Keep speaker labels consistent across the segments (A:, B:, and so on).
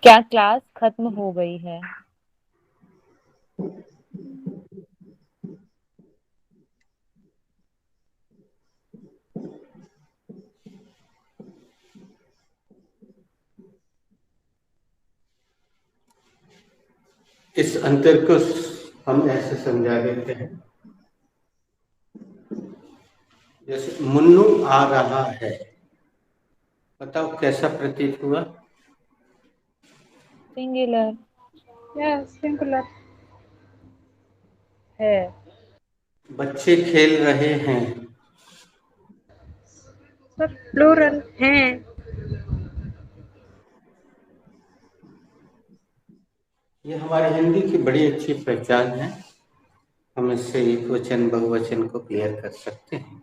A: क्या क्लास खत्म हो गई है?
B: इस अंतर को हम ऐसे समझा देते हैं, जैसे मुन्नू आ रहा है। बताओ कैसा प्रतीत हुआ?
A: सिंगुलर।
C: सिंगुलर है।
B: बच्चे खेल रहे हैं।
C: सर प्लूरल हैं।
B: ये हमारी हिंदी की बड़ी अच्छी पहचान है। हम इससे एक वचन बहुवचन को क्लियर कर सकते हैं।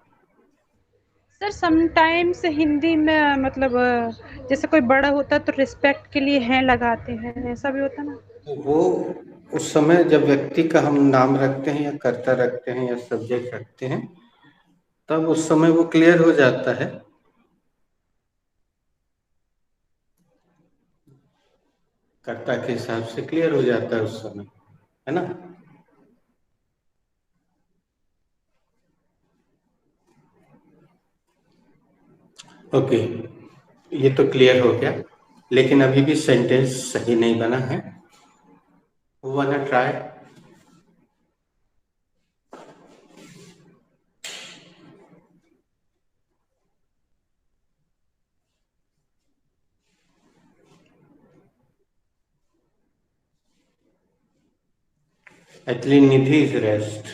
C: सर समटाइम्स हिंदी में मतलब जैसे कोई बड़ा होता है तो रिस्पेक्ट के लिए हैं लगाते हैं, ऐसा भी होता ना।
B: तो वो उस समय जब व्यक्ति का हम नाम रखते हैं या कर्ता रखते हैं या सब्जेक्ट रखते हैं, तब उस समय वो क्लियर हो जाता है। कर्ता के हिसाब से क्लियर हो जाता है उस समय, है ना। ओके, ये तो क्लियर हो गया, लेकिन अभी भी सेंटेंस सही नहीं बना है। Who wanna try? Actually, Nidhi is rest.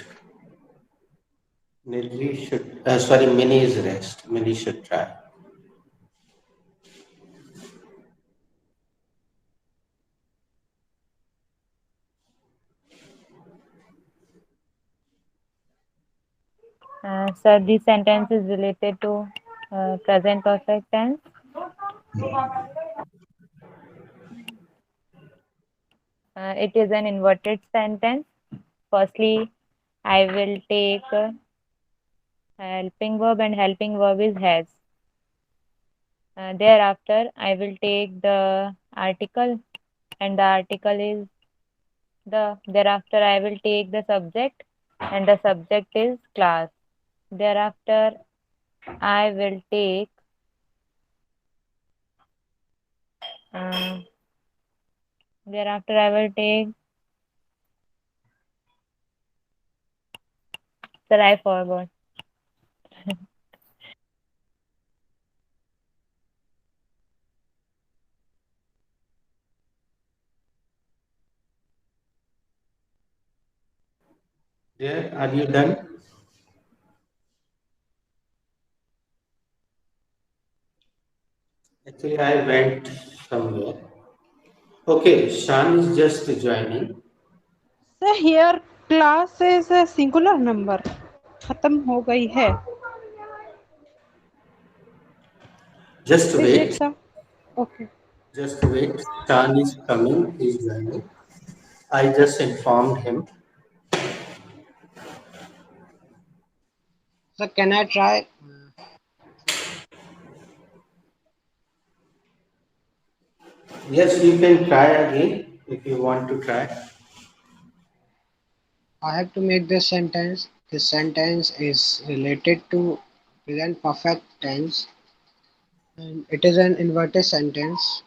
B: Nidhi should, sorry, Mini is rest. Mini should try.
A: Sir, this sentence is related to present perfect tense. It is an inverted sentence. Firstly, I will take helping verb, and helping verb is has. Thereafter, I will take the article, and the article is the. Thereafter, I will take the subject, and the subject is class. Thereafter, I will take uh, thereafter I will take. Sir, I forgot.
B: There, are you done? Actually, I went somewhere. Okay, Shan is just joining.
C: Sir here class is a singular number, खत्म हो गई है।
B: Just
C: is it
B: wait.
C: Sir? Okay.
B: Just wait. Shan is coming. He is joining. I just informed him.
D: So can I try?
B: Yes, you can try again if you want to try.
D: I have to make this sentence. This sentence is related to present perfect tense and it is an inverted sentence.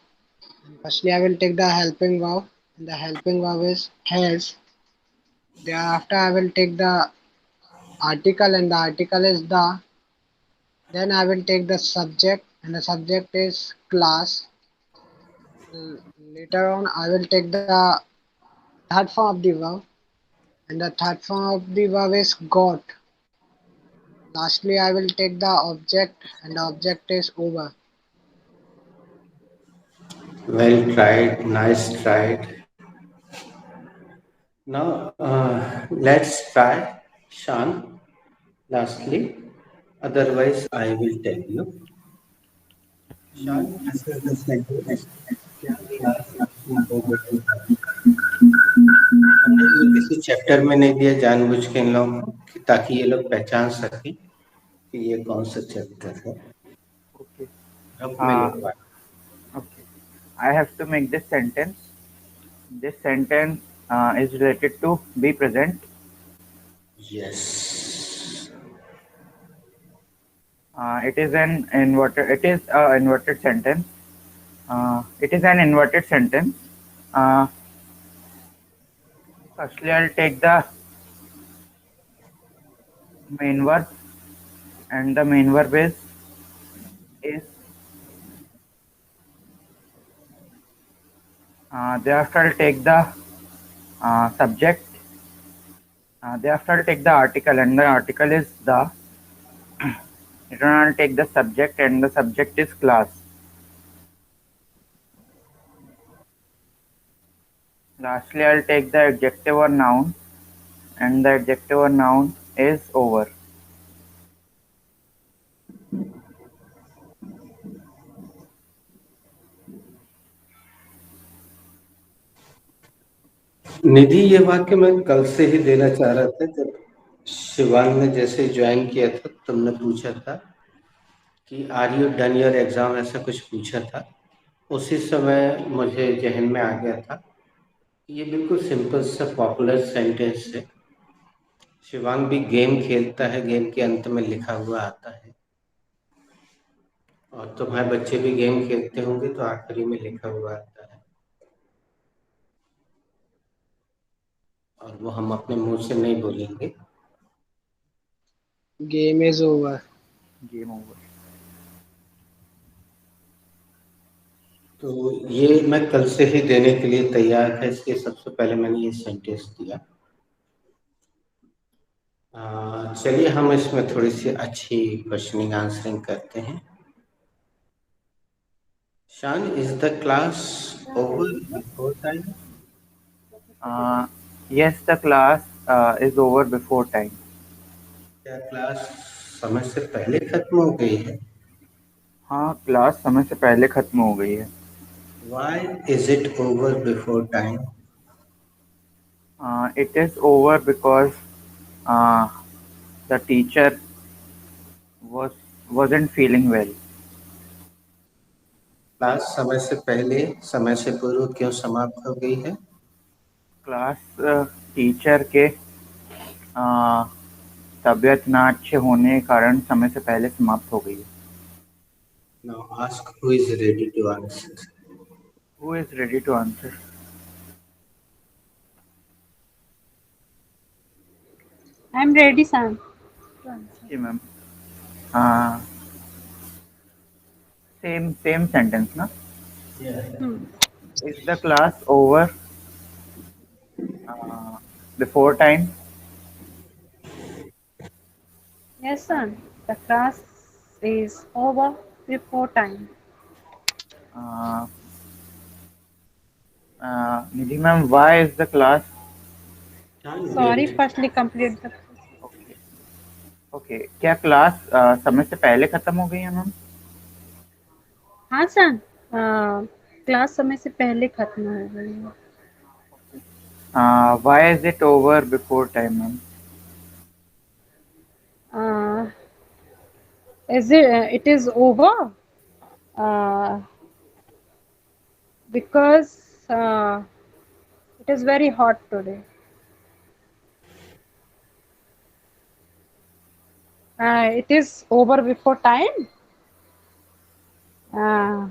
D: And firstly, I will take the helping verb and the helping verb is has. Thereafter, I will take the article and the article is the. Then I will take the subject and the subject is class. Later on, I will take the third form of the verb and the third form of the verb is got. Lastly, I will take the object and the object is over.
B: Well tried. Nice tried. Now, let's try Shan lastly. Otherwise, I will tell you. Shan, answer the sentence. क्या class खत्म हो गई है? हमने ये किसी chapter में नहीं दिया जानबूझ के इन लोगों को, ताकि ये लोग पहचान सके कि ये कौन सा चैप्टर है।
E: ओके।
B: ग्रुप में लिखवा।
E: Okay. I have to make this sentence. This sentence is related to be present.
B: Yes.
E: It is an inverted. It is a inverted sentence. It is an inverted sentence. Uh, Firstly, I'll take the main verb, and the main verb is thereafter I'll take the subject. Thereafter I'll take the article, and the article is the. Then I'll take the subject, and the subject is class. Lastly, I'll take the adjective or noun, and the adjective or noun is over.
B: निधि, ये वाक्य मैं कल से ही देना चाह रहा था। जब शिवांग ने जैसे ज्वाइन किया था, तुमने पूछा था कि are you done your exam, ऐसा कुछ पूछा था। उसी समय मुझे जहन में आ गया था। ये बिल्कुल सिंपल सा पॉपुलर सेंटेंस है। शिवांग भी गेम खेलता है, गेम के अंत में लिखा हुआ आता है। और तुम्हारे बच्चे भी गेम खेलते होंगे तो आखिरी में लिखा हुआ आता है। और वो हम अपने मुंह से नहीं बोलेंगे।
D: Game is over.
E: Game over.
B: तो ये मैं कल से ही देने के लिए तैयार था, इसलिए सबसे पहले मैंने ये सेंटेंस दिया। चलिए हम इसमें थोड़ी सी अच्छी क्वेश्चनिंग आंसरिंग करते हैं। शान, is the class over before time?
E: Yes, the class is over before time.
B: क्या क्लास समय से पहले खत्म हो गई है?
E: हाँ, क्लास समय से पहले खत्म हो गई है।
B: Why is it over before time?
E: It is over because uh, the teacher was wasn't feeling well.
B: Class समय से पहले, समय से पूर्व क्यों समाप्त हो गई है?
E: क्लास टीचर के तबीयत ना अच्छे होने के कारण समय से पहले समाप्त हो गई है।
B: Now ask who is ready to answer.
E: Who is ready to answer?
C: I am ready same to answer.
E: जी मैम। Same sentence, ना? Is the class over before time?
C: Yes sir, the class is over before time.
E: Uh, Nidhi ma'am, why is the class?
C: Sorry,
B: Wait.
C: Firstly complete the.
E: Okay, okay. क्या class समय से पहले खत्म हो गई है ma'am?
C: हाँ सर, क्लास समय से पहले खत्म हो गई है।
E: Why is it over before time, ma'am?
C: Is it is over uh, because it is very hot today. It is over before time uh,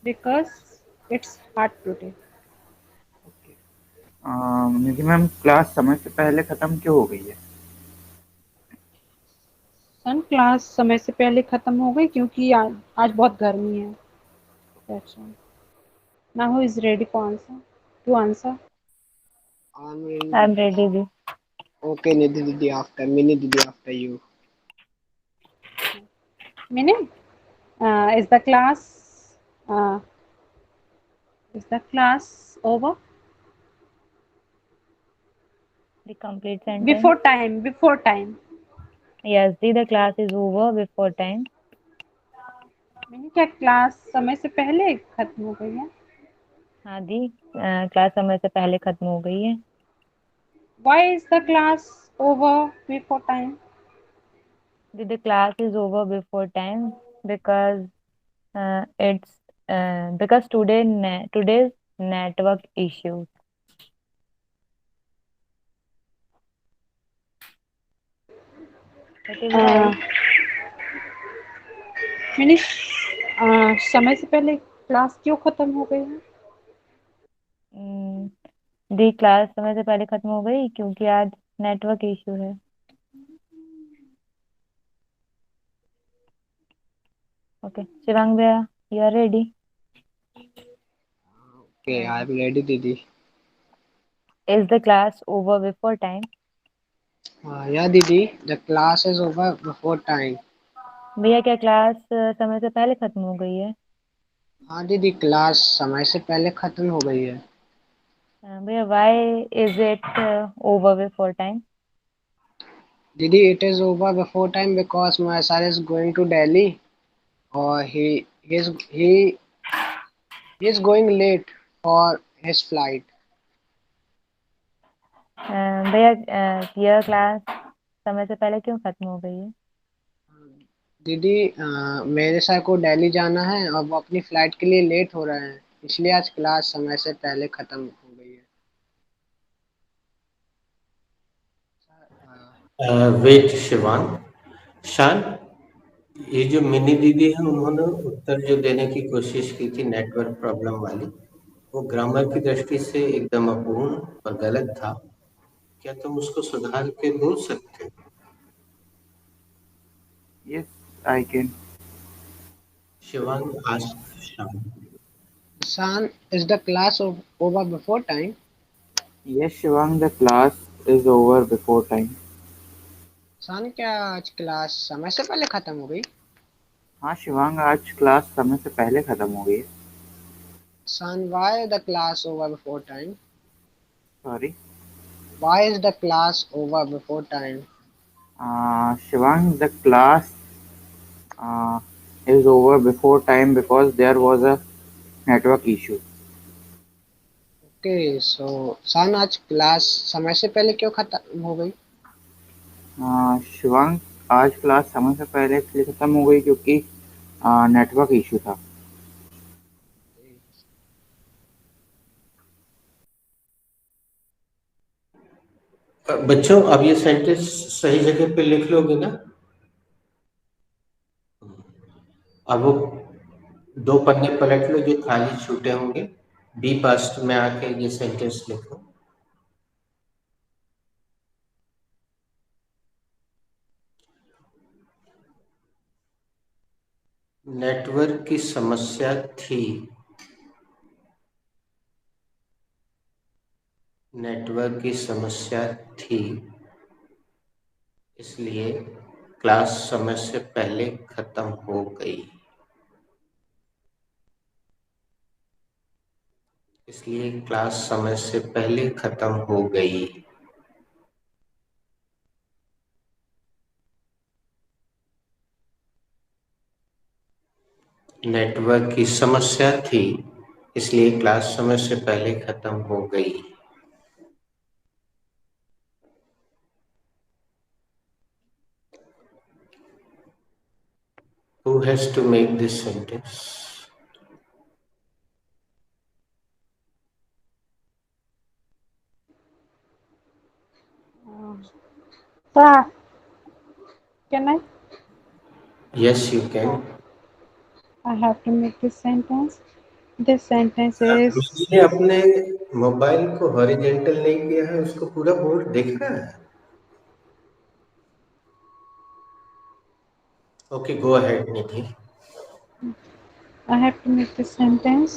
C: because it's hot today.
E: Nidhi ma'am, class समय से पहले खत्म क्यों हो गई है?
C: सन, class समय से पहले खत्म हो गई क्योंकि आज बहुत गर्मी है। That's all. Now who is ready for answer? To answer?
A: I'm
D: I'm
A: ready. Ji.
D: okay. Nidhi Didi after Mini Didi after you.
C: Meaning, is the uh, class over
A: The complete sentence.
C: before time? Before time.
A: Yes, Ji, the class is over before time.
C: मैंने क्या class समय से पहले खत्म हो गई है?
A: हाँ जी, क्लास समय से पहले खत्म हो गई है।
C: Why is the class over before time?
A: The class is over before time because it's because today's network issues. It is
C: a,
A: right.
C: मैंने समय से पहले क्लास क्यों खत्म हो गई है?
A: दी क्लास समय से पहले खत्म हो गई क्योंकि आज नेटवर्क इशू है. ओके, शिवांग भैया, you are ready?
D: Okay, I'm ready, Didi.
A: Is the class over before time?
D: Yeah, Didi, the class is over before time.
A: भैया, क्या क्लास समय से पहले खत्म हो गई है?
D: हाँ दीदी, क्लास समय से पहले खत्म हो गई है।
A: भैया, why is it over before time?
D: दीदी, it is over before time because my sir is going to Delhi, or he is going late for his flight.
A: भैया, यह क्लास समय से पहले क्यों खत्म हो गई है?
D: दीदी, मेरे सर को दिल्ली जाना है और वो अपनी फ्लाइट के लिए लेट हो रहे हैं, इसलिए आज क्लास समय से पहले खत्म हो गई है।
B: वेट शिवान, शान, ये जो मिनी दीदी है उन्होंने उत्तर जो देने की कोशिश की थी नेटवर्क प्रॉब्लम वाली, वो ग्रामर की दृष्टि से एकदम अपूर्ण और गलत था। क्या तुम उसको सुधार के बोल सकते हो?
E: Yes, I can.
B: Shivang ask शान।
D: San, is the class over before time?
E: Yes, Shivang, the class is over before time.
D: सान, क्या आज क्लास समय से पहले खत्म हो गई?
E: हाँ शिवांग, आज क्लास समय से पहले खत्म हो गई है.
D: San, why the class over before time?
E: Sorry.
D: Why is the class over before time?
E: Shivang, the class uh, is over before time because there was a network issue.
D: Okay, so सान, आज class समय से पहले क्यों खत्म हो गई?
E: शिवांग, आज क्लास समय से पहले इसलिए खत्म हो गई क्योंकि नेटवर्क इशू था.
B: बच्चों, अब ये सेंटेंस सही जगह पे लिख लोगे ना? अब वो 2 पन्ने पलट लो जो खाली छूटे होंगे, बी पास्ट में आके ये सेंटेंस लिखो। नेटवर्क की समस्या थी। नेटवर्क की समस्या थी, इसलिए क्लास समय से पहले खत्म हो गई। इसलिए क्लास समय से पहले खत्म हो गई। नेटवर्क की समस्या थी, इसलिए क्लास समय से पहले खत्म हो गई। Who has to make this sentence?
C: Sir, can I?
B: Yes, you can.
C: I have to make this sentence. This sentence is
B: उसने अपने मोबाइल को हॉरिजेंटल नहीं किया है, उसको पूरा बोर्ड दिख रहा है। Okay, go ahead Nidhi.
C: I have to make this sentence.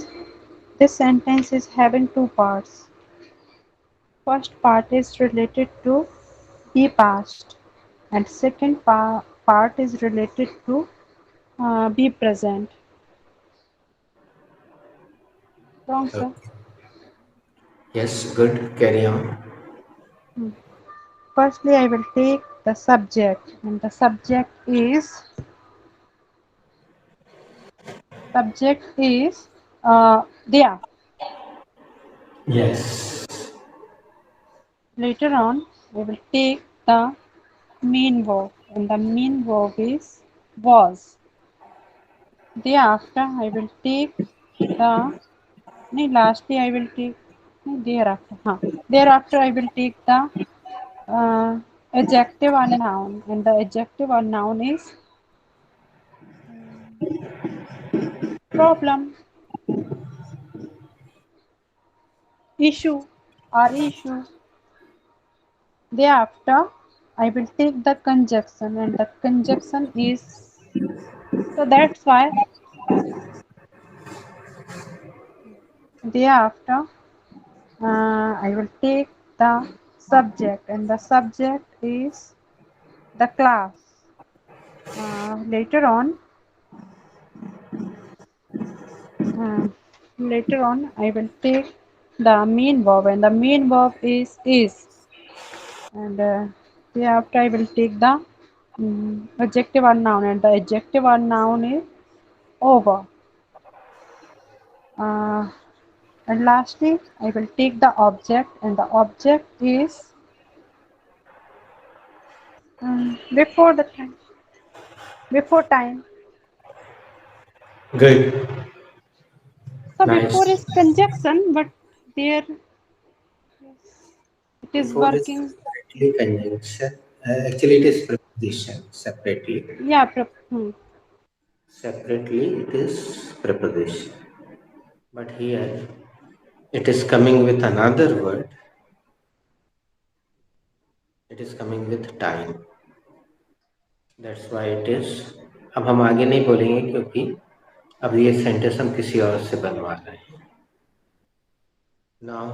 C: This sentence is having two parts. First part is related to be past, and second part is related to be present. Wrong, sir.
B: Yes, good, carry on.
C: Firstly, I will take the subject, and the subject is there.
B: Yes,
C: Later on, I will take the main verb, and the main verb is was. Thereafter, I will take the lastly I will take thereafter I will take the uh, adjective or noun, and the adjective or noun is problem, issue, or issue. Thereafter I will take the conjunction, and the conjunction is, so that's why thereafter I will take the subject, and the subject is the class. Later on, uh, I will take the main verb, and the main verb is, and thereafter I will take the adjective or noun, and the adjective or noun is over. Uh, and lastly, I will take the object, and the object is before the time, before time.
B: Good.
C: So before
B: Nice.
C: is conjunction, but there it is
B: Before is
C: working.
B: separately conjunction. Actually, it is preposition separately.
C: Yeah,
B: Separately, it is preposition. But here, it is coming with another word. It is coming with time. That's why it is. अब हम आगे नहीं बोलेंगे क्योंकि अब ये sentence हम किसी और से बनवा रहे हैं. Now,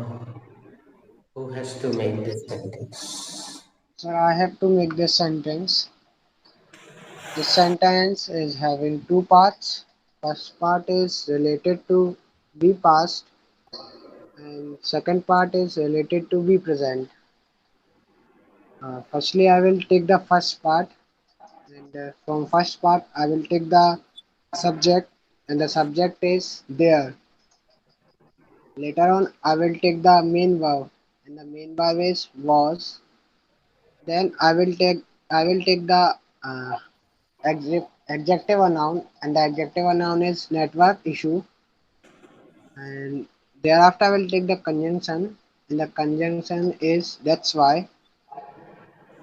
B: who has to make this sentence?
D: So I have to make this sentence. This sentence is having two parts. First part is related to be past and second part is related to be present. Firstly, I will take the first part, and from first part I will take the subject, and the subject is there. Later on I will take the main verb, and the main verb is was. Then I will take the adjective or noun, and the adjective or noun is network issue, and thereafter I will take the conjunction, and the conjunction is that's why.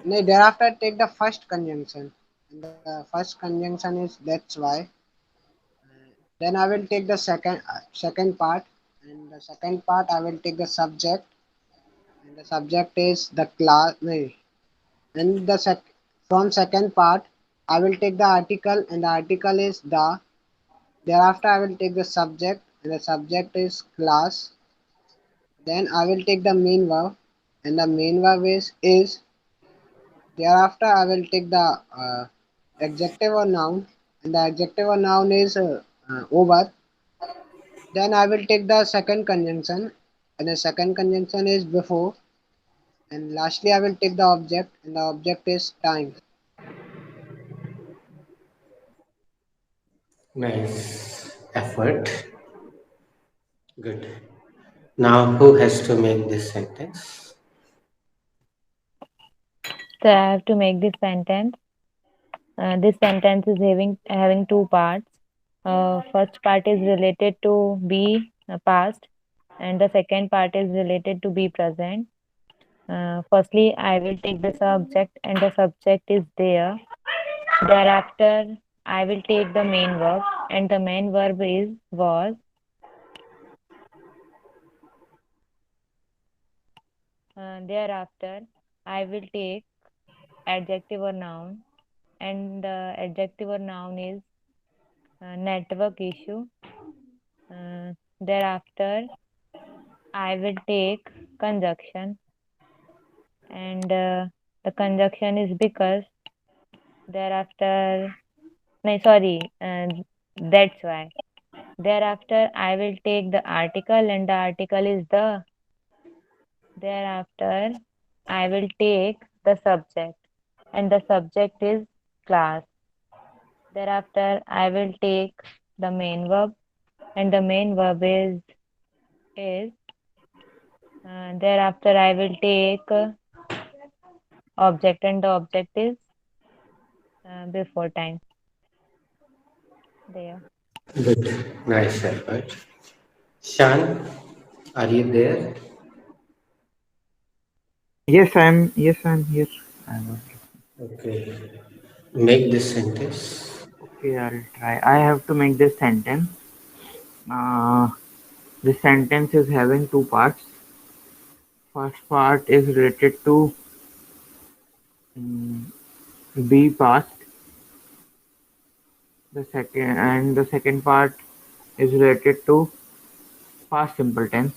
D: No, thereafter take the first conjunction, and the first conjunction is that's why. Then I will take the second part, and the second part I will take the subject, and the subject is the class. No, and from second part I will take the article, and the article is the. Thereafter I will take the subject, and the subject is class. Then I will take the main verb, and the main verb is. Thereafter I will take the adjective or noun, and the adjective or noun is over. Then I will take the second conjunction, and the second conjunction is before. And lastly I will take the object, and the object is time.
B: Nice effort. Good. Now, who has to make this sentence?
A: So I have to make this sentence. This sentence is having two parts. First part is related to be past, and the second part is related to be present. Firstly, I will take the subject, and the subject is there. Thereafter, I will take the main verb, and the main verb is was. Thereafter, I will take adjective or noun, and the adjective or noun is network issue. Thereafter, I will take conjunction, and the conjunction is because. Thereafter, no, sorry, that's why. Thereafter, I will take the article, and the article is the. Thereafter, I will take the subject, and the subject is class. Thereafter, I will take the main verb, and the main verb is. Thereafter, I will take object, and the object is before time. There.
B: Good. Nice effort. Shan, are you there?
E: Yes, I'm here. I was,
B: Okay. Make this sentence.
E: okay, I'll try. I have to make this sentence. Uh, this sentence is having two parts. First part is related to mm, be past. The second part is related to past simple tense.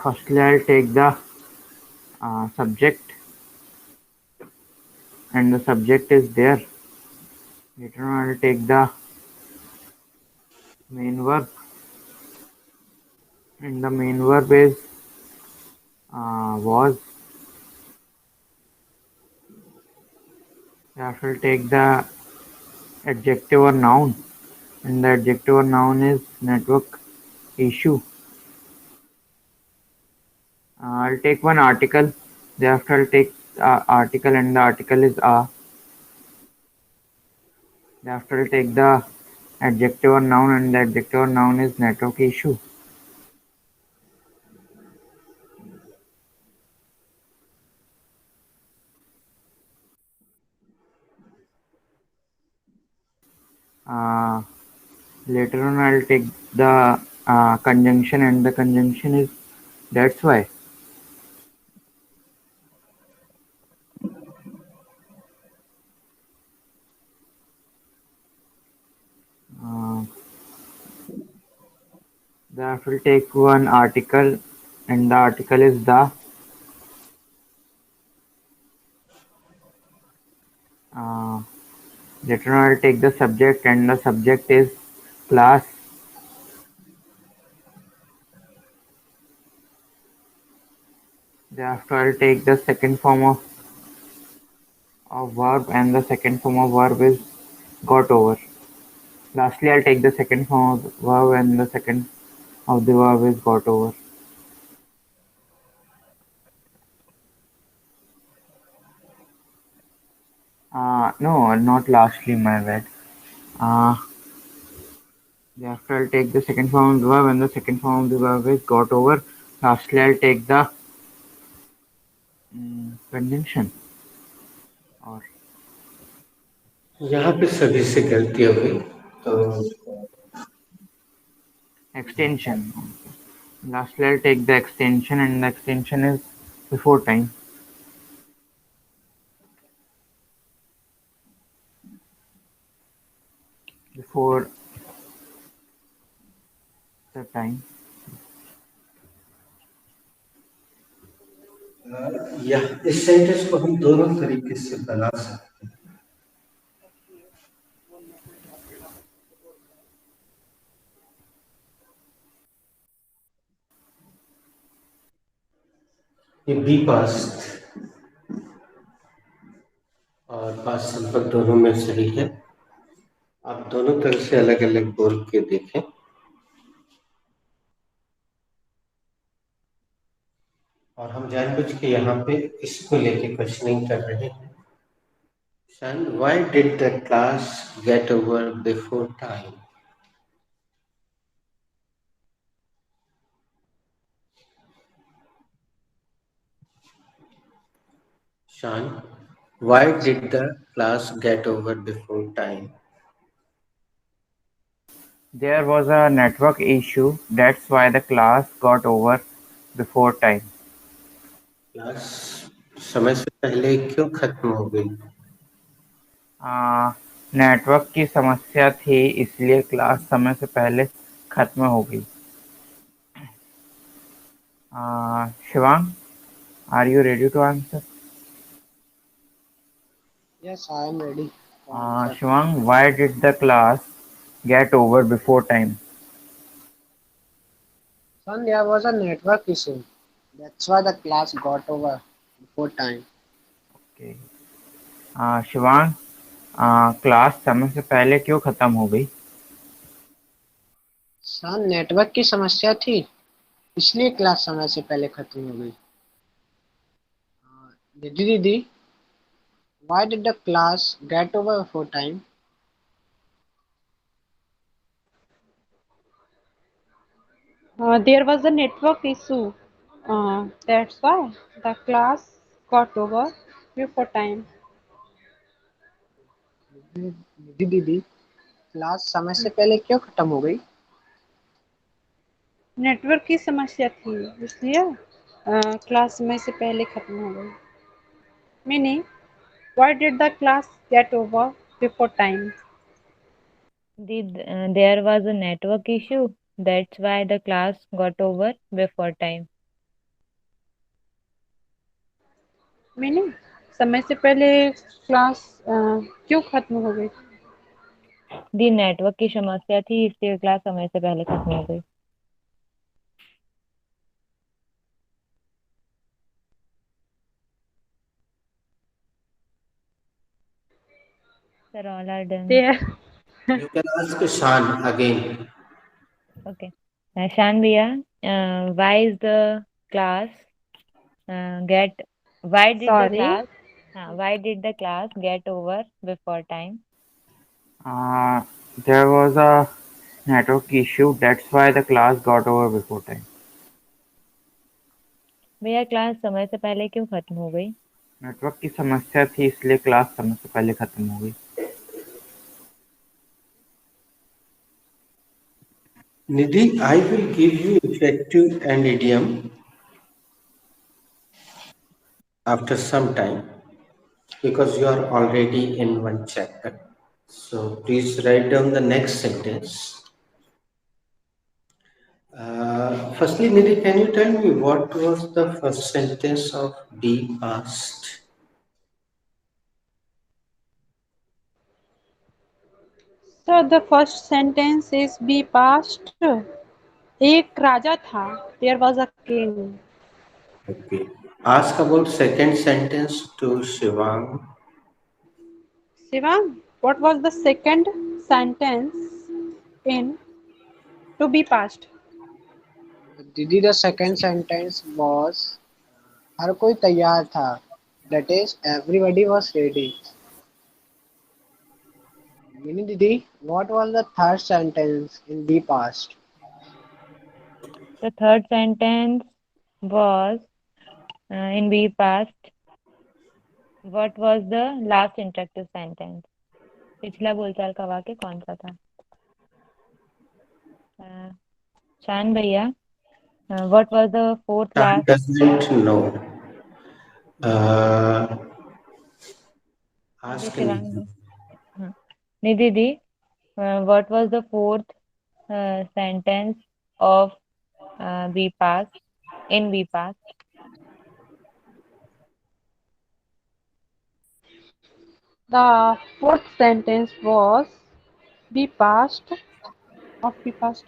E: Firstly, I'll take the subject, and the subject is there. Later on, I'll take the main verb, and the main verb is was. After I'll take the adjective or noun, and the adjective or noun is network issue. I'll take one article. Thereafter, I'll take article, and the article is a. Thereafter, I'll take the adjective or noun, and the adjective or noun is network issue. Uh, Later on, I'll take the conjunction, and the conjunction is that's why. Uh, Thereafter, I'll take one article, and the article is the. Uh, Later on, I'll take the subject, and the subject is class. Thereafter, I'll take the second form of verb, and the second form of verb is got over. Lastly, I'll take the second form of verb, and the second of the verb is got over. No, not lastly, my bad. Uh, Thereafter, I'll take the second form of the verb, and the second form of the verb is got over. Lastly, I'll take the conjunction or
B: यहाँ पे सभी से गलती हो गई तो
E: extension. Lastly, I'll take the extension, and the extension is before time. Before the time.
B: या इस सेंटेंस को हम दोनों तरीके से बना सकते हैं. ये बी पास्ट और पास्ट सिंपल दोनों में सही है. आप दोनों तरह से अलग अलग बोल के देखें. और हम जानबूझ के यहाँ पे इसको लेके क्वेश्चनिंग कर रहे हैं. Son, why did the class get over before time? Shan, why did the class get over before time?
E: There was a network issue, that's why the class got over before time.
B: Class समय से पहले क्यों खत्म हो गई?
E: Network की समस्या थी, इसलिए क्लास समय से पहले खत्म हो गई. Shivang, are you ready to answer?
D: Yes, I am ready to answer.
E: Shivang, why did the class get over before time?
D: Son, there was a network issue. That's why the class got over before time.
E: Okay. Shivang, class समय से पहले क्यों खत्म हो गई?
D: सन, network की समस्या थी, इसलिए क्लास समय से पहले खत्म हो गई. दीदी दीदी, why did the class get over before time?
C: There was a network issue. That's why the class got over before time.
D: निधि दीदी, क्लास समय से पहले क्यों खत्म हो गई?
C: नेटवर्क की समस्या थी इसलिए क्लास समय से पहले खत्म हो गई. Meaning, why did the class get over before time?
A: There was a network issue. That's why the class got over before time.
C: Meaning, समय से पहले क्लास क्यों खत्म हो गई?
A: दी नेटवर्क की समस्या थी इसलिए क्लास समय से पहले खत्म हो गई. Sir, all are done.
C: There,
B: You can ask Shan again.
A: Okay. Shan Bhaiya, why is the class get? Why did the
C: sorry,
A: class? Why did the class get over before time?
E: Uh, there was a network issue. That's why the class got over before time.
A: भैया class समय से पहले क्यों खत्म हो गई?
E: Network की समस्या थी इसलिए क्लास समय से पहले खत्म हो गई.
B: Nidhi, I will give you effective and idiom after some time because you are already in one chapter. So please write down the next sentence. Firstly, Nidhi, can you tell me what was the first sentence of be past?
C: so the first sentence is be past. एक राजा था. There was a king.
B: Okay. Ask about second sentence to Shivang.
C: Shivang, what was the second sentence in to be past?
D: दीदी, the second sentence was हर कोई तैयार था. That is, everybody was ready. Mini Didi, what was the third sentence in the past?
A: The third sentence was in be past. What was the last interactive sentence? पिछला बोलचाल का वाक्य कौन सा था? शान भैया, what was the fourth
B: Shan
A: last?
B: doesn't know. Uh,
A: Okay,
B: ask
A: Shivang.
B: Nidhi.
A: Nidhi di, what was the fourth sentence of be past in be past?
C: The fourth sentence was be past of be past.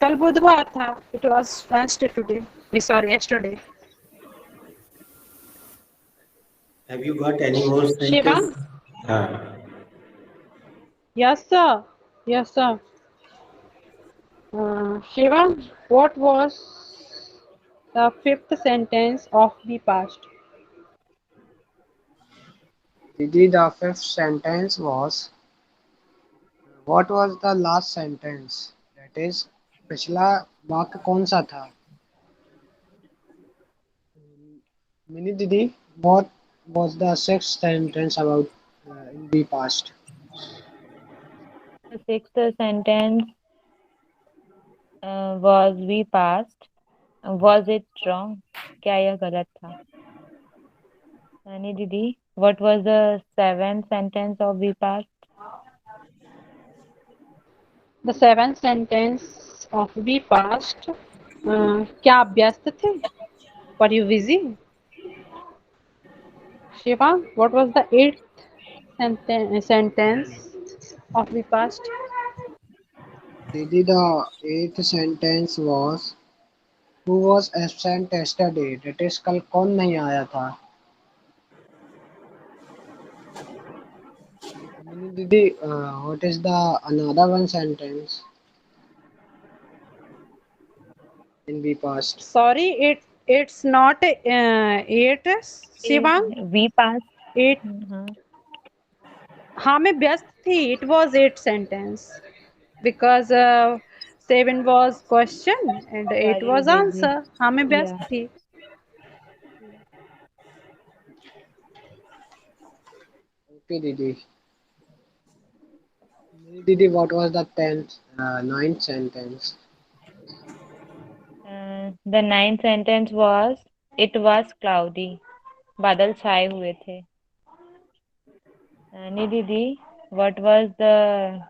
C: कल बुधवार था. It was Wednesday today. Sorry, yesterday.
B: Have you got any more sentence?
C: Shivang?
B: Uh,
C: Yes, sir. Yes, sir. Shivang, what was the fifth sentence of the past?
D: Didi, the fifth sentence was what was the last sentence? That is, पिछला वाक्य कौन सा था? Mini Didi, what was the sixth sentence about in the past?
A: The sixth sentence was we passed. Was it wrong? क्या यह गलत था? Didi, what was the seventh sentence of we passed?
C: The seventh sentence of be past. क्या आप व्यस्त थे? Were you busy? Shivang, what was the eighth sentence of be past?
D: Didi, the eighth sentence was who was absent yesterday? That is, कल कौन नहीं आया था? Mini Didi, what is the another one sentence in the past?
C: Sorry, it's not eight. Shivang,
A: We passed.
C: eight.
A: हाँ.
C: हाँ मैं व्यस्त थी. It was eight sentence because seven was question and eight
A: Sorry,
C: was
A: Didi.
C: answer. हाँ मैं व्यस्त
A: Yeah.
C: थी.
D: Okay, Didi. Didi, what was the ninth sentence?
A: The ninth sentence was, it was cloudy. बादल छाए हुए थे. Didi, what was the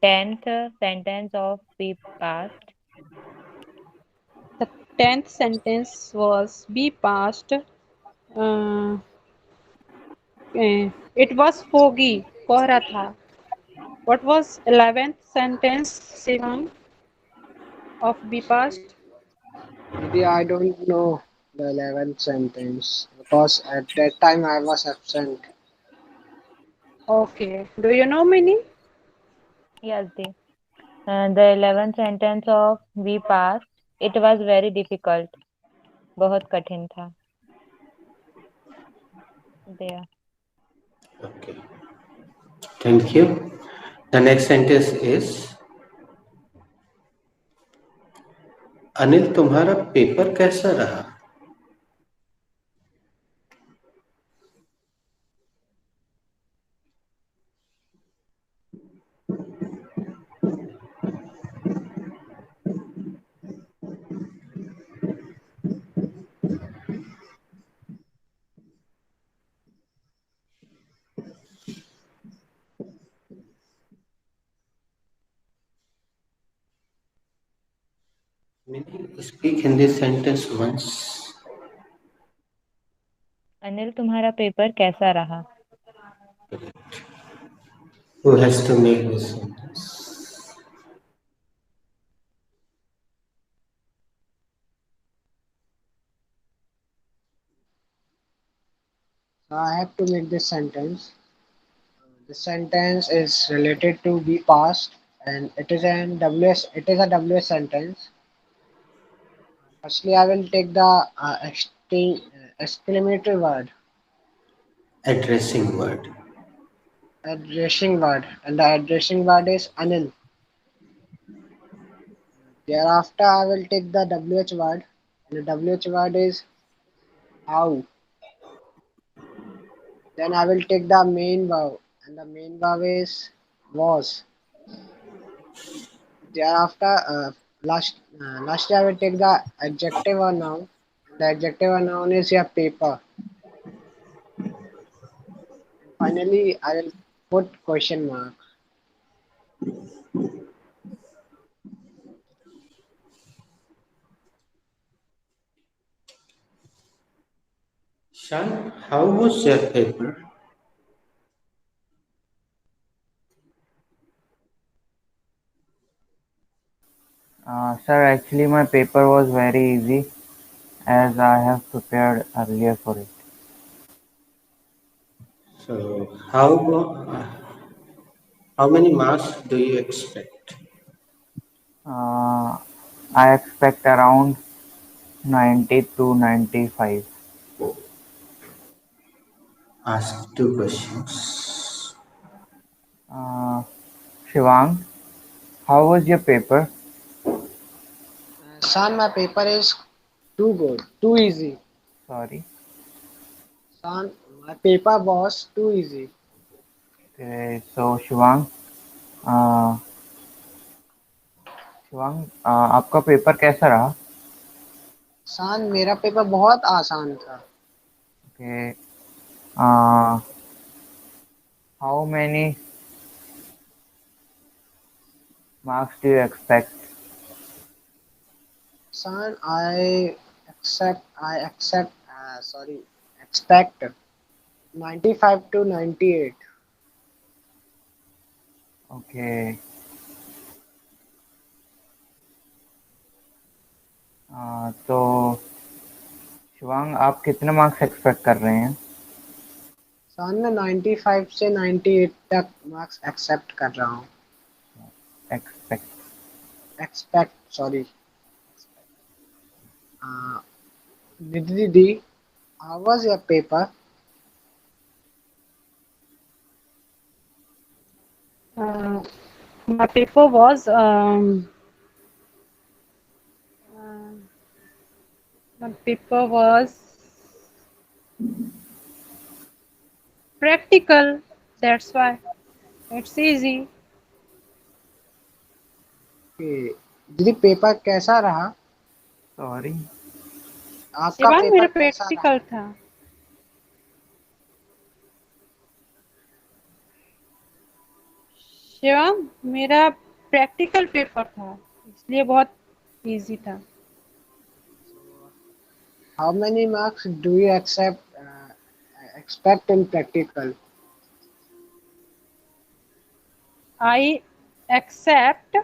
A: tenth sentence of be past?
C: The tenth sentence was be past. Uh, it was foggy. कोहरा था. What was 11th sentence, Shivang, of be past?
D: Didi, I don't know the 11th sentence because at that time I was absent.
C: Okay. Do you know meaning?
A: Yes, Di. The 11th sentence of we passed. It was very difficult. बहुत कठिन था. There.
B: Okay. Thank you. The next sentence is, Anil तुम्हारा paper कैसा रहा? Speak in this sentence once.
A: Anil तुम्हारा paper कैसा रहा?
B: Who has to make this sentence?
D: So I have to make this sentence. The sentence is related to be past and it is an WS. It is a WS sentence. Firstly, I will take the exclamatory word,
B: Addressing word.
D: addressing word, and the addressing word is Anil. Thereafter, I will take the WH word, and the WH word is how. Then I will take the main verb, and the main verb is was. Thereafter, lastly, I will take the adjective or noun. The adjective or noun is your paper. And finally, I will put question mark.
B: Shan, how was your paper?
E: Sir, actually my paper was very easy as I have prepared earlier for it.
B: So, how many marks do you expect?
E: Uh, I expect around 90 to 95.
B: Ask two questions.
E: Shivang, how was your paper?
D: Son, my paper is too good, too easy.
E: Sorry.
D: Son, my paper was too easy.
E: Okay, so uh, Shivang आपका paper कैसा रहा?
D: Son, मेरा paper बहुत आसान था.
E: Okay. How many marks do you expect?
D: Son, expect 95 to 98.
E: Okay. तो शिवांग आप कितने मार्क्स एक्सपेक्ट कर रहे हैं?
D: सन मैं 95 से 98 तक मार्क्स एक्सेप्ट कर रहा हूँ.
E: एक्सपेक्ट.
D: Expect sorry. दीदी, how was your paper?
C: My paper was My paper was practical. That's why it's easy.
D: दीदी पेपर कैसा रहा?
E: Sorry.
D: आपका
C: शिवांग
D: पेपर
C: मेरा
D: कैसा रहा?
C: प्रैक्टिकल था। शिवांग मेरा प्रैक्टिकल पेपर था इसलिए बहुत इजी था।
D: How many marks do you expect in practical?
C: I accept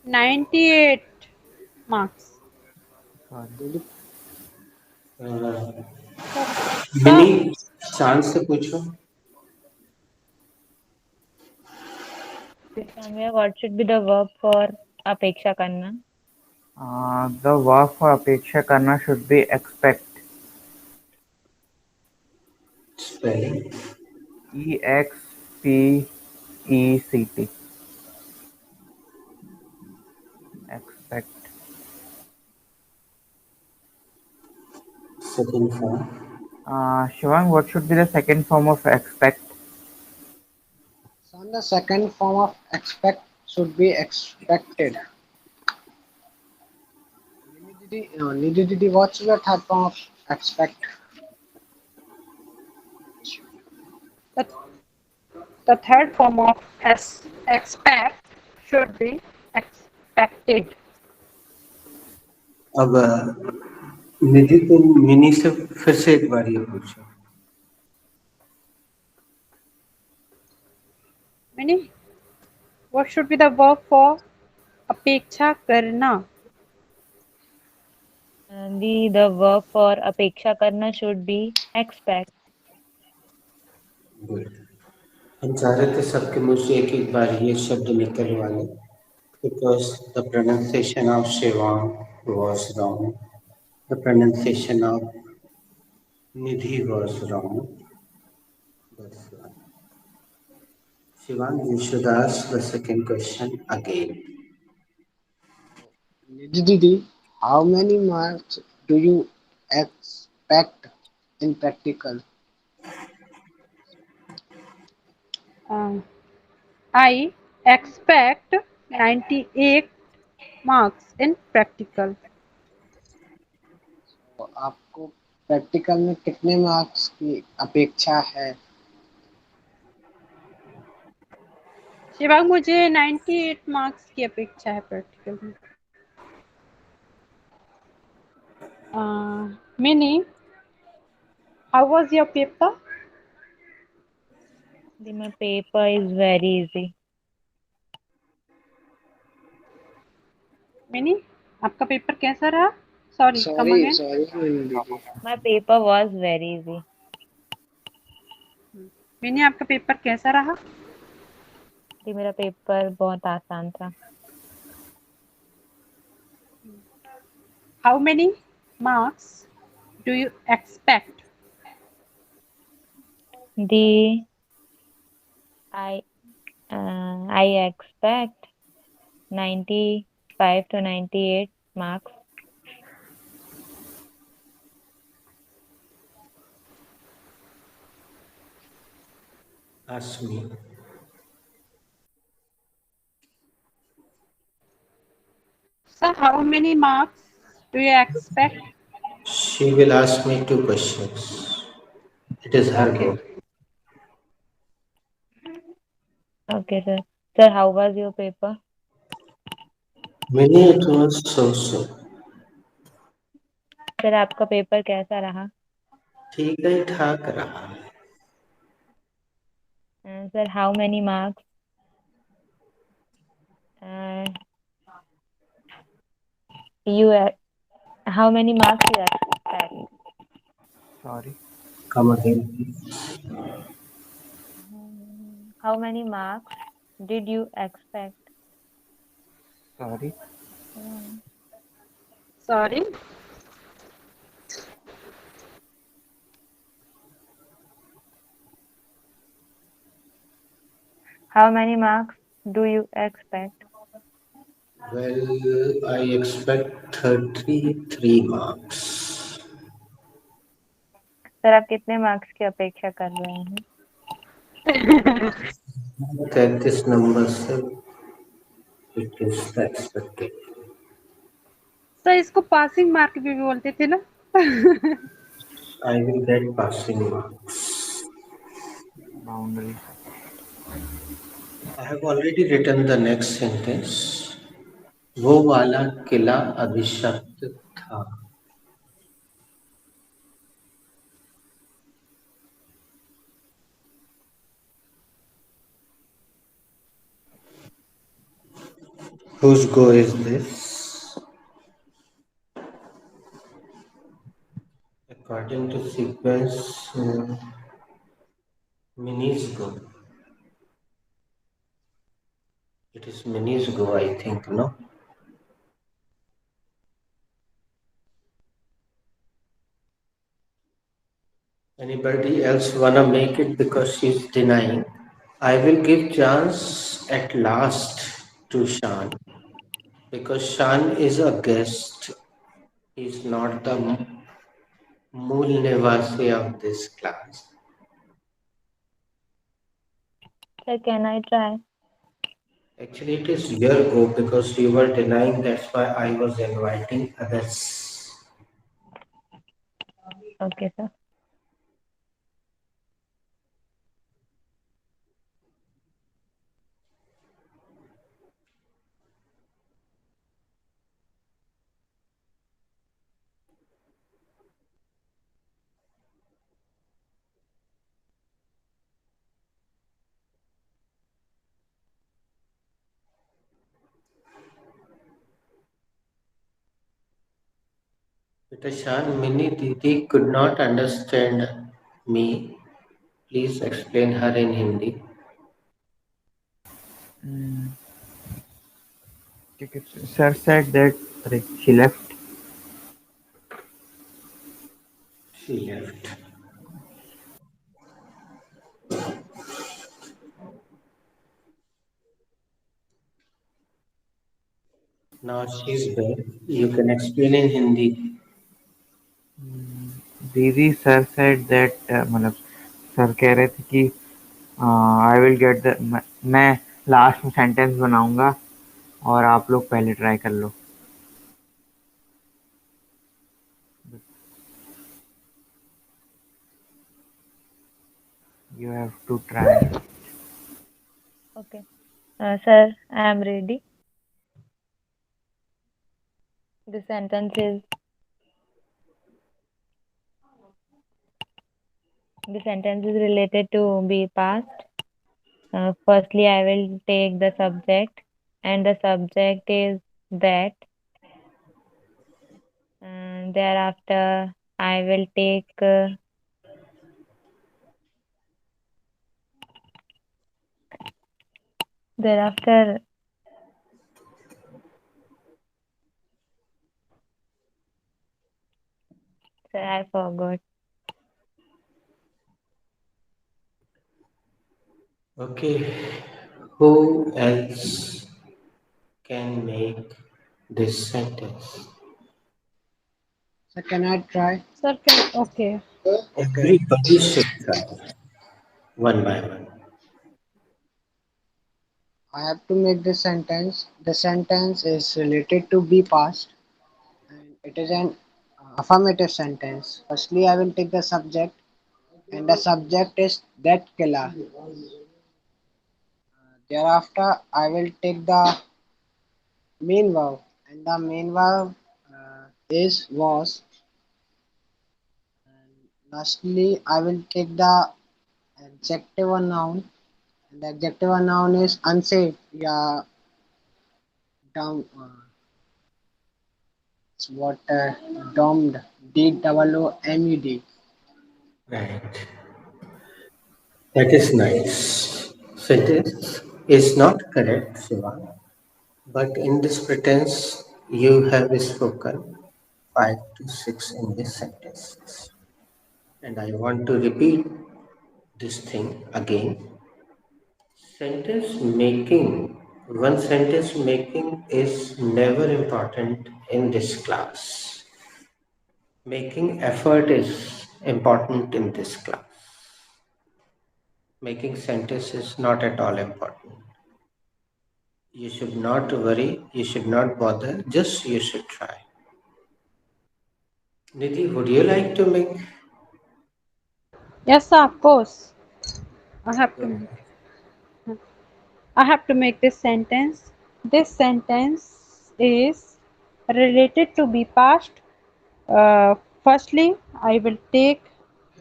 C: 98 marks.
E: Sorry.
D: दीदी
B: मिनी
C: सर
B: शांत से पूछो।
A: Samya, what should be the verb for अपेक्षा करना?
E: The verb for अपेक्षा करना should be expect.
B: Spelling
E: EXPECT. Expect.
B: Second form
E: Shivang, what should be the second form of expect?
D: son, the second form of expect should be expected. Nidhi didi, what's the third form of expect?
C: the, the third form of expect should be expected.
B: अब निधि तुम mini से फिर से एक बार ये पूछो।
C: Meaning, what should be the verb for अपेक्षा करना?
A: The verb for अपेक्षा करना should be expect.
B: गुड। हम चाह रहे थे सबके मुंह से एक एक बार ये शब्द निकलवा लें because the pronunciation of Shivang was wrong. The pronunciation of Nidhi was wrong. That's why. Shivang, you should ask the second question again.
D: Nidhi didi, how many marks do you expect in practical?
C: Uh, I expect 98 marks in practical.
D: तो आपको practical में कितने marks की अपेक्षा है?
C: शिवांग मुझे 98 marks की अपेक्षा है प्रैक्टिकल में। Mini, how was your paper?
A: My paper is very easy.
C: Mini आपका पेपर कैसा रहा? सॉरी कम
D: सॉरी
C: अगेन।
D: सॉरी दीदी।
A: My paper was very easy.
C: Mini आपका पेपर कैसा रहा?
A: मेरा पेपर बहुत आसान था।
C: How many marks do you expect?
A: The I expect 95 to 98 marks.
B: Ask me.
C: Sir, how many marks do you expect?
B: She will ask me two questions. It is her
C: Okay.
B: go.
A: Okay, sir. Sir, how was your paper?
B: Many it was so.
A: Sir आपका paper कैसा रहा?
B: ठीक है ठाक रहा।
A: Sir, how many marks? You how many marks you expect?
E: Sorry.
B: Come again.
A: How many marks did you expect?
E: Sorry.
C: Sorry.
A: How many marks do you expect?
B: Well, I expect 33 marks.
A: Sir आप कितने marks की अपेक्षा कर रहे हैं?
B: That this number, sir, it is the expectation.
C: तो इसको passing mark भी बोलते थे ना।
B: I will get passing marks.
E: Boundary.
B: I have already written the next sentence. वो वाला किला अभिशप्त था. Whose go is this? According to sequence, Mini's go. It is Mini's go, I think, no? Anybody else wanna make it because she's denying? I will give chance at last to Shan because Shan is a guest. He's not the Mool Nivasi of this class.
A: Sir, can I try?
B: Actually, it is your go because you were denying. That's why I was inviting others.
A: Okay, sir.
B: But Shan, Mini Didi could not understand me. Please explain her in Hindi.
E: ठीक है, sir said that she left.
B: She left. Now she's back. You can explain in Hindi.
E: दीदी sir said that मतलब sir कह रहे थे कि I will get the मैं last में सेंटेंस बनाऊंगा और आप लोग पहले ट्राई कर लो. You have to try.
A: Okay. Sir, I am ready. The sentence is related to be past. Firstly, I will take the subject, and the subject is that. Thereafter, I will take thereafter. Sir, I forgot.
B: Okay. Who else can make this sentence?
D: So can I try?
C: Sir can okay.
D: Okay.
B: Everybody should try one by one.
D: I have to make this sentence. The sentence is related to be past and it is an affirmative sentence. Firstly, I will take the subject and the subject is that killer. Thereafter, I will take the main verb and the main verb is was. Lastly, I will take the adjective or noun and the adjective or noun is unsafe. Yeah, down. It's what domed. DOOMED.
B: Right. That is nice. Sentence is not correct, Shiva, but in this pretense, you have spoken 5 to 6 English sentences. And I want to repeat this thing again. Sentence making One sentence making is never important in this class. Making effort is important in this class. Making sentence is not at all important. You should not worry, you should not bother, just you should try. Nidhi, would you like to make?
C: Yes, sir, of course. I have to
B: Go
C: make. I have to make this sentence. This sentence is related to be past. Firstly, I will take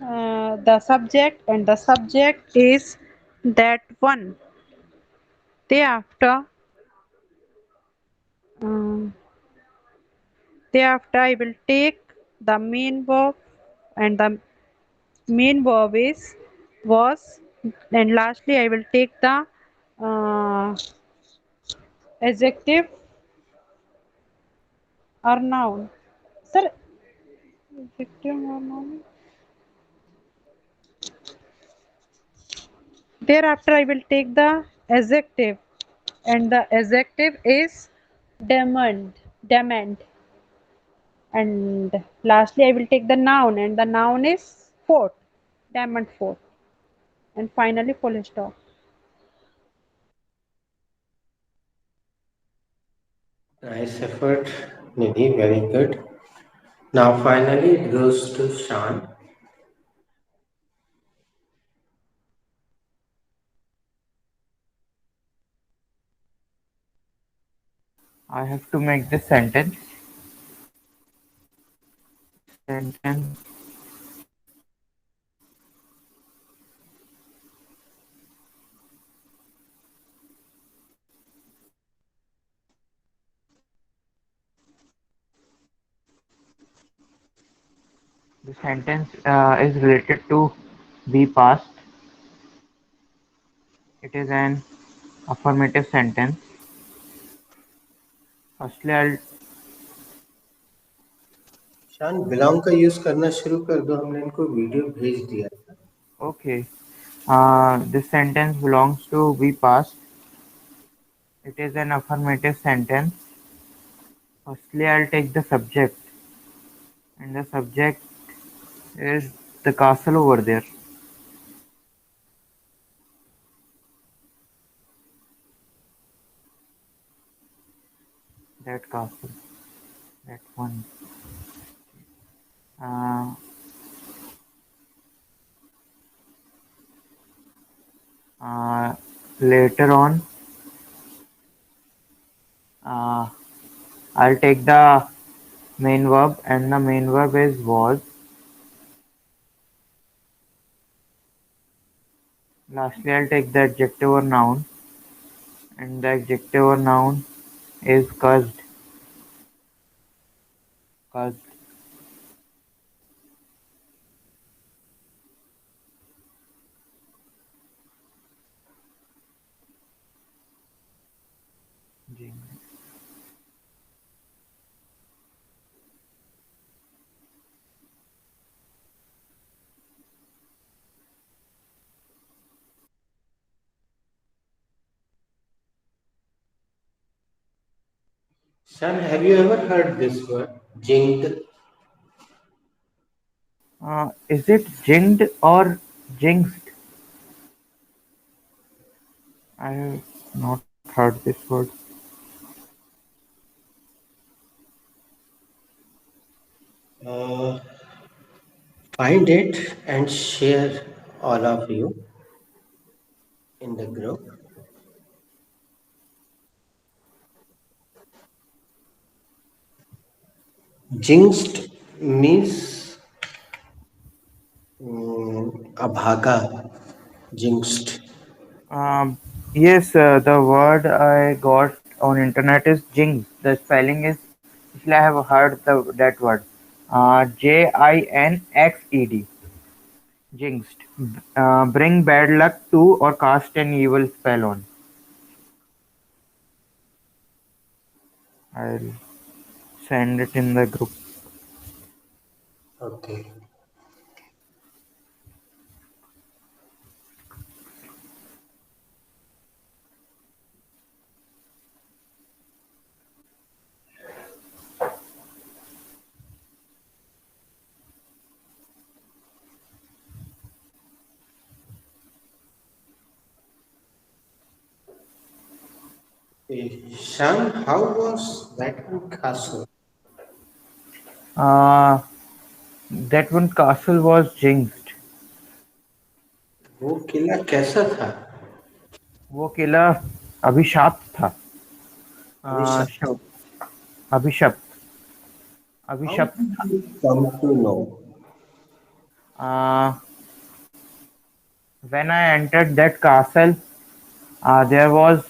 C: the subject, and the subject is that one. Thereafter, um, thereafter I will take the main verb, and the main verb is was, and lastly I will take the uh, adjective or noun. Sir, adjective or noun. Thereafter I will take the adjective, and the adjective is demand, and lastly I will take the noun, and the noun is fort, diamond fort, and finally full stop.
B: Nice effort, Nidhi, very good. Now finally it goes to Shan.
E: I have to make the sentence. Sentence The sentence is related to be past. It is an affirmative sentence. Firstly, I'll
B: शान belong का use करना शुरू कर दो हमने इनको video भेज दिया था
E: okay. This sentence belongs to be past. It is an affirmative sentence. Firstly, I'll take the subject, and the subject is the castle over there. That castle, that one. Uh, uh, Later on, uh, I'll take the main verb, and the main verb is was. Lastly, I'll take the adjective or noun, and the adjective or noun is cursed. Cursed.
B: शान have you ever heard this word jinged
E: Is it jinged or jinxed? I have not heard this word.
B: uh, find it and share all of you in the group jinxed means abhaga jinxed
E: Yes, the word I got on internet is jinx. The spelling is actually I have heard that word. Jinxed. Jinxed. Bring bad luck to or cast an evil spell on. I'll send it in the group.
B: okay Shan, how was that one castle?
E: Uh, that one castle was jinxed.
B: वो किला कैसा था?
E: वो किला अभिशाप्त था.
B: Abhishek,
E: Shab अभिशप्त
B: how
E: अभिशप्त
B: did
E: था.
B: you come to know?
E: Uh, when I entered that castle, there was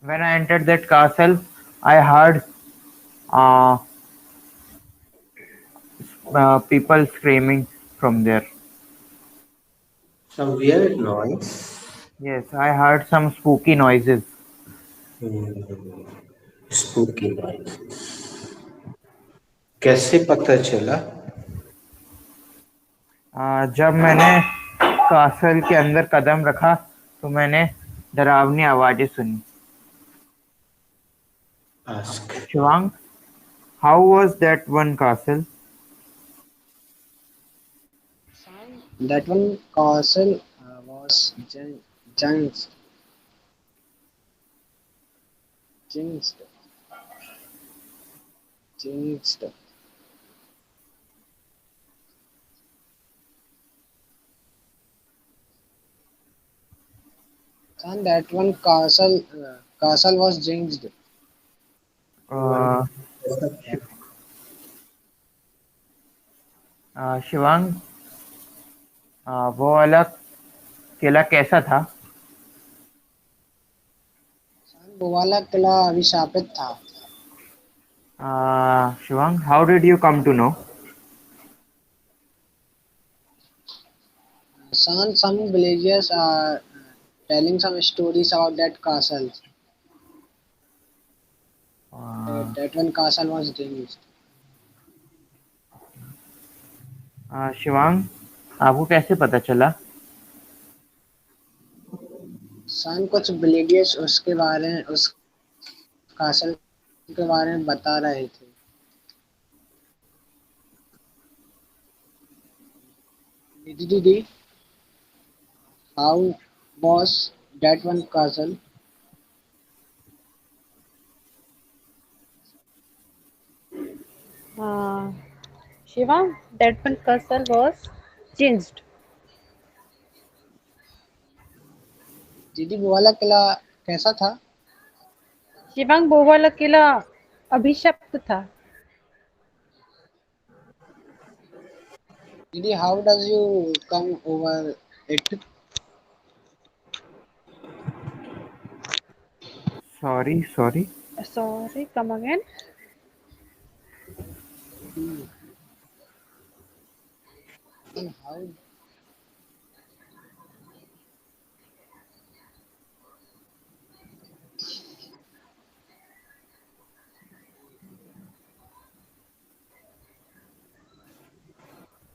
E: when I entered that castle, I heard uh, people screaming from there.
B: Some weird noise.
E: Yes, I heard some spooky noises.
B: Hmm, spooky noise. कैसे पता चला?
E: जब मैंने castle के अंदर कदम रखा तो मैंने डरावनी आवाजें सुनी.
B: Ask.
E: Shivang, how was that one castle?
D: That one castle was jinxed, jinxed. And that one castle was jinxed.
E: Uh, Shivang, वो वाला किला कैसा था?
D: वो वाला किला अभिशापित था.
E: Shivang, how did you come to know?
D: Some villagers are telling some stories about that castle.
E: uh,
D: That one castle was jinxed.
E: Shivang, आपको कैसे पता चला?
D: सन कुछ विलेजेस उसके बारे में उस कासल के बारे में बता रहे थे. Didi, how was that one castle?
C: Uh, Shiva, that one castle was changed.
D: दीदी वो वाला किला कैसा था?
C: शिवांग वो वाला किला अभिशप्त था.
D: दीदी how does you come over it?
E: Sorry.
C: Sorry, come again.
D: Hmm, and how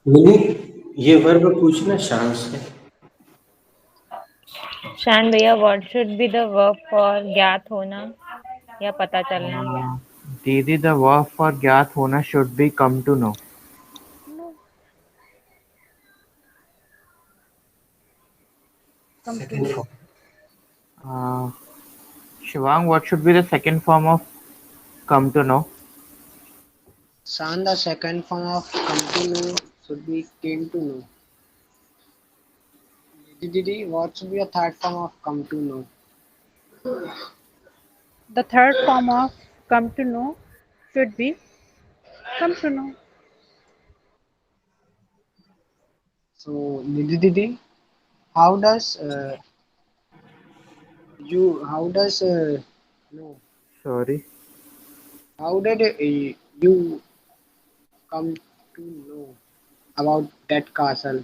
B: mini, ये वर्ब पूछना शान से.
A: शान भैया, what should be the verb for ज्ञात होना या पता चलना?
E: दीदी, the verb for ज्ञात होना should be come to know.
C: No, come to
B: Second
C: know.
B: form.
E: Uh, Shivang, what should be the second form of come to know?
D: San the second form of come to know should be came to know. Didi what should be a third form of come to know?
C: The third form of come to know should be come to know.
D: So Didi how does how does no
E: Sorry.
D: how did you come to know about that castle?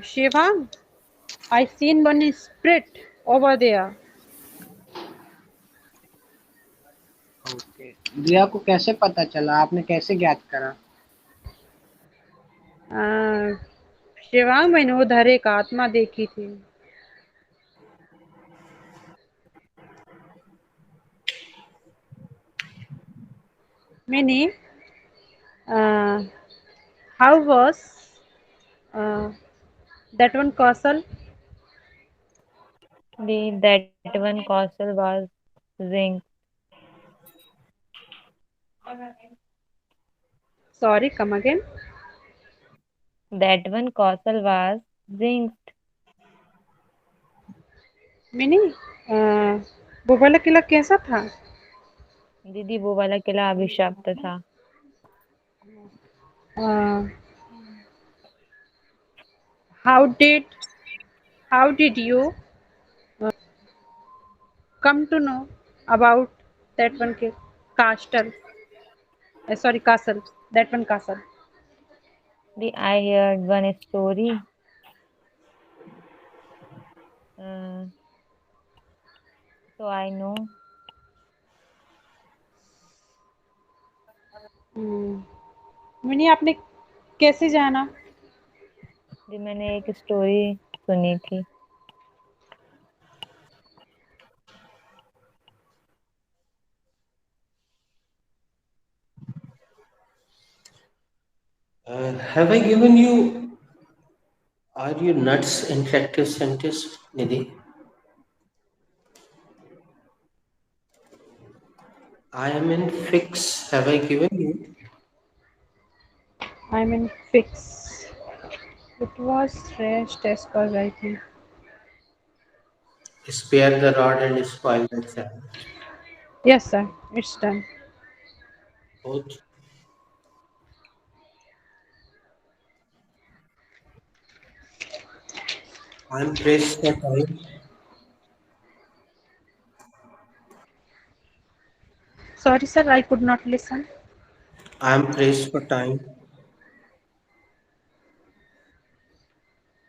C: Shiva, I seen one spirit over there.
D: Okay दिया को कैसे पता चला? आपने कैसे ज्ञात करा?
C: शिवांग मैंने उधर एक आत्मा देखी थी. मैंने how was Uh, that one castle.
A: That one castle was zinc.
C: Sorry, come again.
A: That one castle was zinc.
C: Mini वो वाला किला कैसा था?
A: दीदी वो वाला किला अभिशप्त था.
C: Uh, how did how did you come to know about that one castle? Sorry, castle. That one castle.
A: I heard one story. Uh, so I know.
C: Mini आपने कैसे जाना?
A: जी मैंने एक स्टोरी सुनी थी.
B: Have I given you Are You Nuts interactive sentence, Nidhi? I am in fix. Have I given you?
C: I'm in fix. It was rest as per I think.
B: Spare the rod and spoil the child.
C: Yes, sir. It's done.
B: Both. I'm pressed for time.
C: Sorry, sir. I could not listen.
B: I'm pressed for time.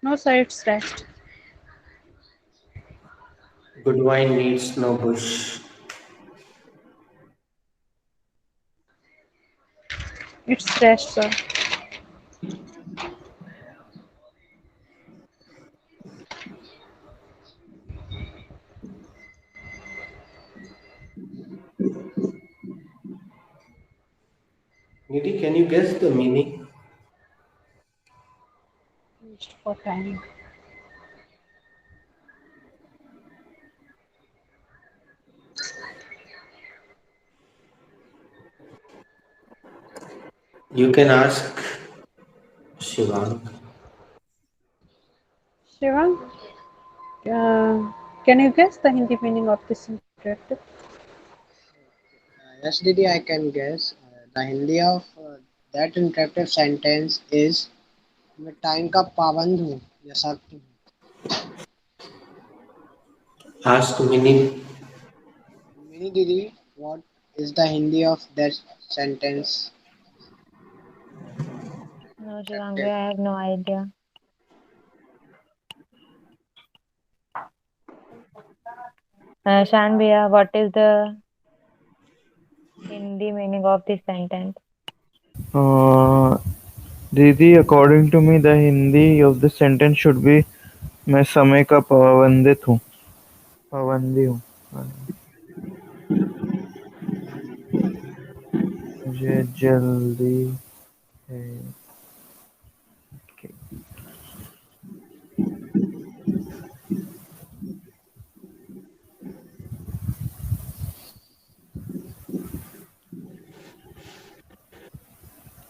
C: No, sir. It's rest.
B: Good wine needs no bush.
C: It's rest, sir.
B: Nidhi, can you guess the meaning?
C: Rest for time.
B: You can ask Shivang.
C: Shivang, can you guess the Hindi meaning of this interactive?
D: Yes, Didi, I can guess. The Hindi of that interactive sentence is मैं time का पाबंद हूँ या सख्त हूँ.
B: Ask Mini.
D: Mini Didi, what is the Hindi of that sentence?
A: No, Shivangi,
D: Interactive.
A: I have no idea. Shan Bhaiya, what is the Hindi meaning of this sentence?
E: Uh, दीदी, according to me, the Hindi of the sentence should be मैं समय का पाबंदित हूँ पाबंदी हूँ मुझे जल्दी है. Okay.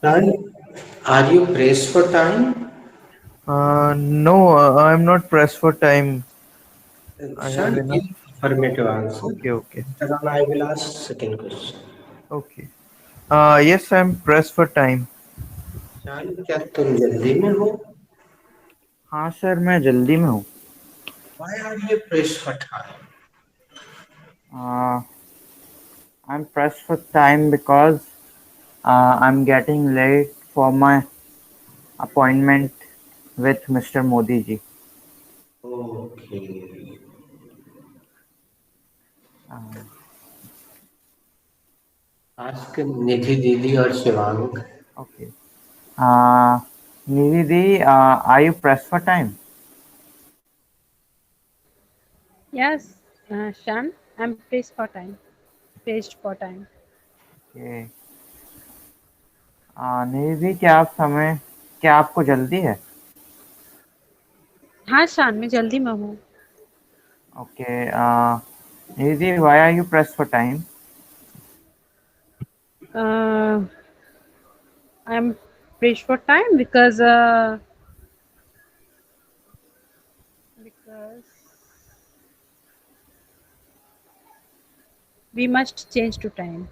B: Shan, are you pressed for time?
E: No, I'm not pressed for time. I have
B: Shan,
E: enough.
B: give affirmative answer.
E: Okay, okay,
B: Then I will ask second question.
E: okay. Yes, I'm pressed for time.
B: शान, क्या तुम जल्दी में हो?
E: हाँ sir, मैं जल्दी में हूँ.
B: Why are you pressed for time?
E: Uh, I'm pressed for time because I'm getting late for my appointment with Mr. Modi ji.
B: Okay.
E: Uh,
B: Ask Nidhi Didi or Shivang.
E: okay. Nidhi, are you pressed for time?
C: Yes, Shan. I'm praised for time. Praised for time.
E: Okay. निधि, क्या आपको जल्दी है?
C: हाँ शान, मैं जल्दी में हूँ।
E: Okay. Nidhi, why are you pressed for time?
C: I'm pressed for time because we must change to time.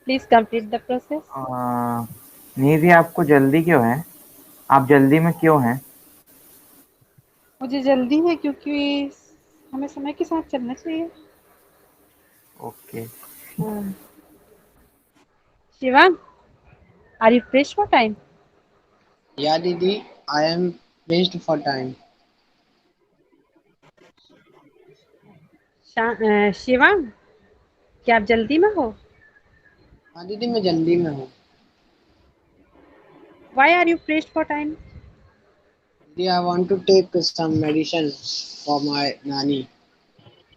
C: Please complete the process.
E: निधि आपको जल्दी क्यों है? आप जल्दी में क्यों हैं?
C: मुझे जल्दी है क्योंकि हमें समय के साथ चलना चाहिए।
E: ओके।
C: हाँ। Shivang, are you pressed for time?
D: Yeah, Didi, I am pressed for time.
C: Shivang, क्या आप जल्दी में हो?
D: हाँ दीदी, मैं जल्दी में हूँ।
C: Why are you pressed for time?
D: दीदी, I want to take some medicines for my नानी।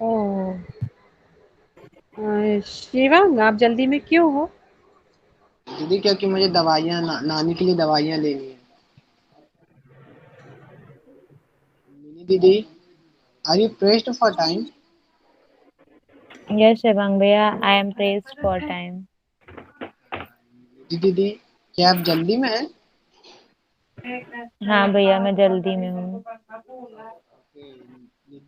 C: ओह, शिवांग, आप जल्दी में क्यों हो?
D: दीदी, क्योंकि मुझे दवाइयाँ नानी के लिए दवाइयाँ लेनी है। मिनी दीदी, are you pressed for time?
A: Yes, Shivang Bhaiya, I am praised for time.
D: दीदी, क्या आप जल्दी में हैं?
A: हाँ भैया, मैं जल्दी में हूँ।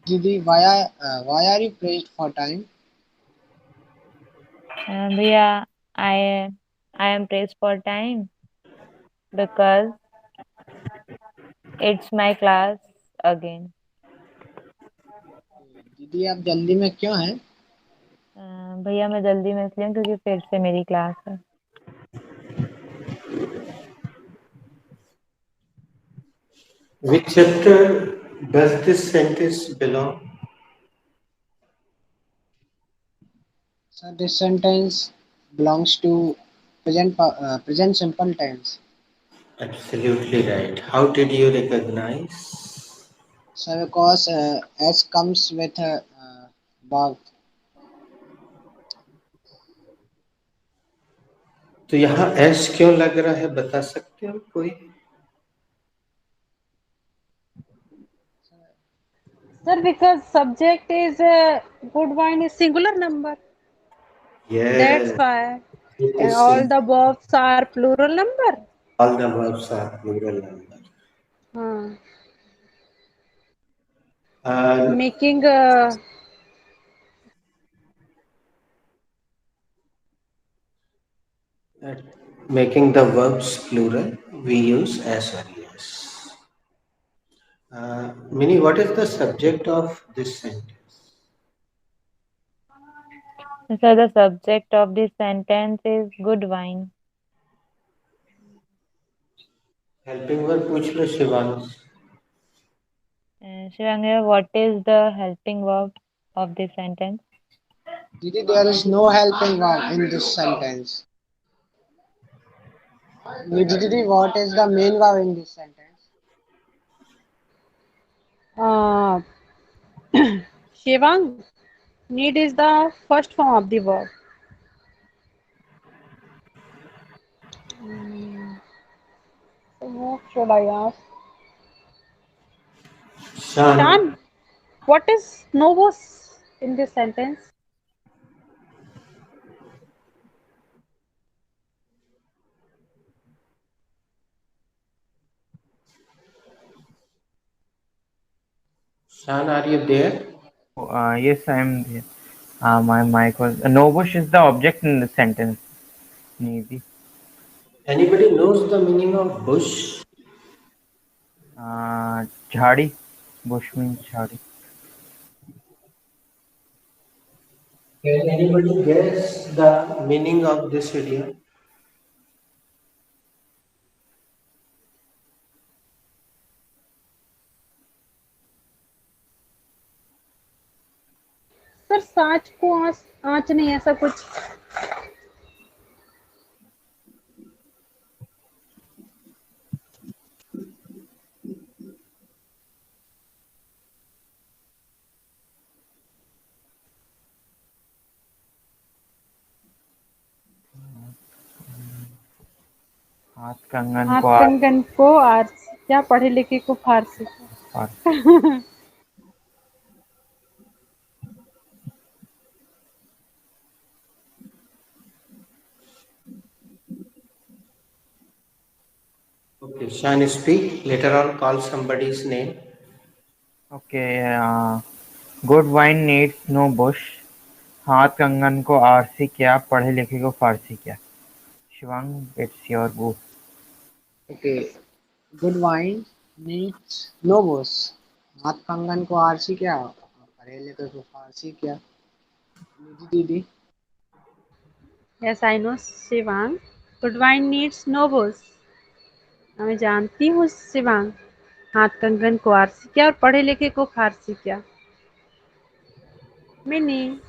D: दीदी, why are you praised for time?
A: भैया, I I am praised for time because it's my class again.
D: दीदी, आप जल्दी में क्यों हैं?
A: भैया, मैं जल्दी में इसलिए हूँ क्योंकि फिर से मेरी क्लास है।
B: Which chapter does this sentence belong?
D: So this sentence belongs to present simple tense.
B: Absolutely right. How did you recognize?
D: So because S comes with verb.
B: तो यहाँ एस क्यों लग रहा है बता सकते हो कोई?
C: Sir, because subject is good wine is singular number. That's
B: Yes,
C: why.
B: it
C: And
B: is
C: all
B: same.
C: the verbs are plural number.
B: All the verbs are plural number.
C: हाँ.
B: And
C: Making
B: uh, making the verbs plural, we use as or yes. Mini, what is the subject of this sentence?
A: So the subject of this sentence is good wine.
B: Helping verb पूछ लो Shivansh.
A: Shivang Bhaiya, what is the helping verb of this sentence?
D: Didi, there is no helping verb in this sentence. Didi, what is the main verb in this sentence?
C: uh, Shivang, need is the first form of the verb. So what should I ask?
B: Shan,
C: Shan, what is novus in this sentence?
B: Shan, are you there?
E: Yes, I am there. My mic was. No bush is the object in the sentence. Nidhi.
B: Anybody knows the meaning of bush?
E: Jhadi. Bush means jhadi.
B: Can anybody guess the meaning of this idiom?
C: Sir साँच को आँच आँच नहीं ऐसा कुछ।
E: हाथ कंगन
C: हाथ
E: को
C: कंगन को आरसी क्या, पढ़े लिखे को फारसी
E: और
C: क्या?
B: Okay, Shan, speak. Later on, call somebody's name.
E: okay. Good wine needs no bush, हाथ कंगन को आरसी क्या, पढ़े लिखे को फारसी क्या? Shivang, it's your go.
D: Okay. Good wine needs no boss. हाथ कंगन को आरसी क्या, पढ़े लिखे को फारसी क्या? निधि दीदी.
C: Yes, I know Shivang. Good wine needs no boss. मैं जानती हूँ शिवांग. हाथ कंगन को आरसी क्या और पढ़े लिखे को फारसी क्या? Mini.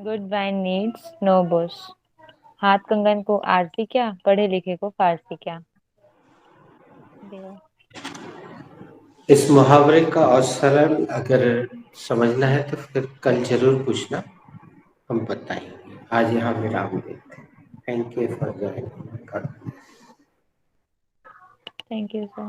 A: Good wine needs no bush. हाथ कंगन को आरसी क्या, पढ़े लिखे को फारसी क्या? देखो।
B: इस मुहावरे का और सरल अगर समझना है तो फिर कल जरूर पूछना, हम बताएंगे. आज यहाँ विराम देते हैं. Thank you for joining.
A: Thank you, sir.